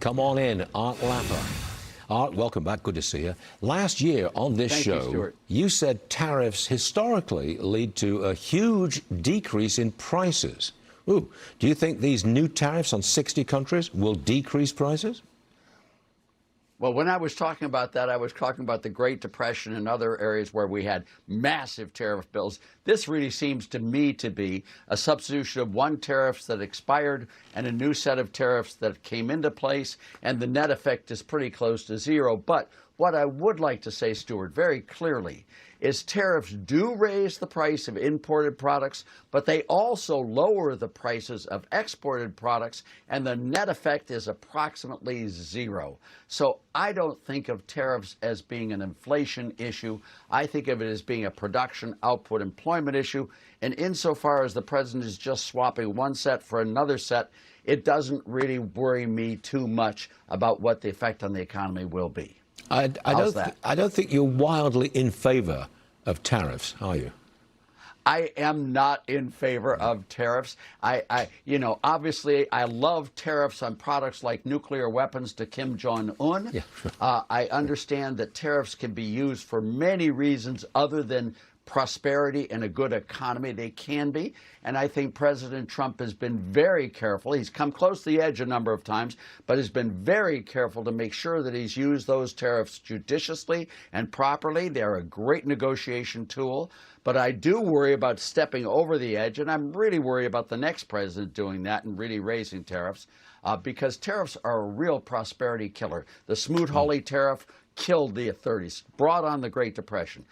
Come on in, Art Laffer. Art, welcome back. Good to see you. Last year on this show, you said tariffs historically lead to a huge decrease in prices. Ooh, do you think these new tariffs on 60 countries will decrease prices? Well, when I was talking about that, I was talking about the Great Depression and other areas where we had massive tariff bills. This really seems to me to be a substitution of one tariff that expired and a new set of tariffs that came into place, and the net effect is pretty close to zero. But what I would like to say, Stuart, very clearly, is tariffs do raise the price of imported products, but they also lower the prices of exported products, and the net effect is approximately zero. So I don't think of tariffs as being an inflation issue. I think of it as being a production, output, employment issue. And insofar as the president is just swapping one set for another set, it doesn't really worry me too much about what the effect on the economy will be. I don't think you're wildly in favor of tariffs, are you? I am not in favor of tariffs. Obviously, I love tariffs on products like nuclear weapons to Kim Jong-un. Yeah. I understand that tariffs can be used for many reasons other than prosperity and a good economy. They can be. And I think President Trump has been very careful. He's come close to the edge a number of times, but has been very careful to make sure that he's used those tariffs judiciously and properly. They're a great negotiation tool. But I do worry about stepping over the edge, and I'm really worried about the next president doing that and really raising tariffs, because tariffs are a real prosperity killer. The Smoot-Hawley tariff killed the 30s, brought on the Great Depression.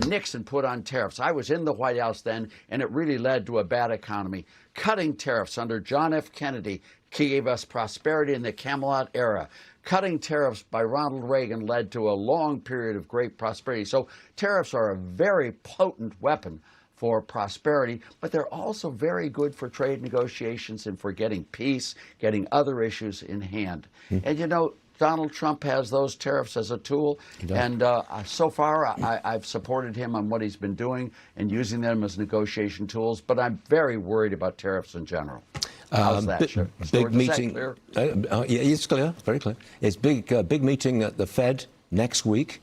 Nixon put on tariffs. I was in the White House then, and it really led to a bad economy. Cutting tariffs under John F. Kennedy gave us prosperity in the Camelot era. Cutting tariffs by Ronald Reagan led to a long period of great prosperity. So tariffs are a very potent weapon for prosperity, but they're also very good for trade negotiations and for getting peace, getting other issues in hand. And you know, Donald Trump has those tariffs as a tool, and so far I've supported him on what he's been doing and using them as negotiation tools, but I'm very worried about tariffs in general. How's that, Stuart? Big meeting. Yeah, it's clear, very clear. It's big meeting at the Fed next week.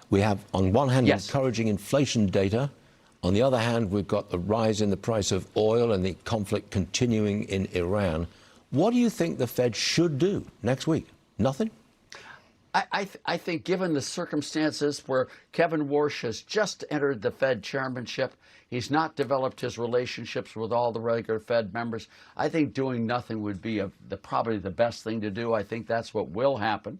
We have, on one hand, encouraging inflation data. On the other hand, we've got the rise in the price of oil and the conflict continuing in Iran. What do you think the Fed should do next week? Nothing? I think given the circumstances where Kevin Warsh has just entered the Fed chairmanship, he's not developed his relationships with all the regular Fed members, I think doing nothing would be probably the best thing to do. I think that's what will happen.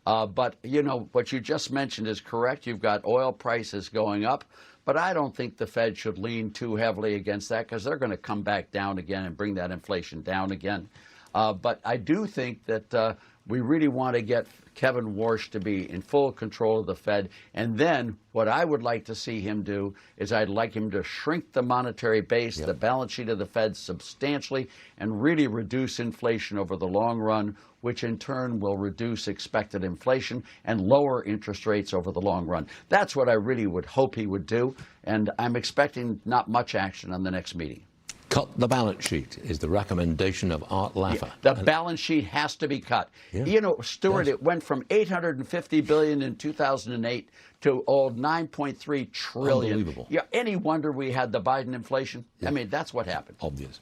But, you know, what you just mentioned is correct. You've got oil prices going up. But I don't think the Fed should lean too heavily against that, because they're going to come back down again and bring that inflation down again. But I do think that we really want to get Kevin Warsh to be in full control of the Fed. And then what I would like to see him do is I'd like him to shrink the monetary base, the balance sheet of the Fed substantially, and really reduce inflation over the long run, which in turn will reduce expected inflation and lower interest rates over the long run. That's what I really would hope he would do. And I'm expecting not much action on the next meeting. Cut the balance sheet is the recommendation of Art Laffer. The balance sheet has to be cut. You know, Stuart, it went from $850 billion in 2008 to $9.3 trillion. Unbelievable. Yeah, any wonder we had the Biden inflation? I mean, that's what happened. Obvious.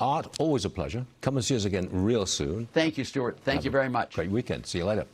Art, always a pleasure. Come and see us again real soon. Thank you, Stuart. Thank you very much. Great weekend. See you later.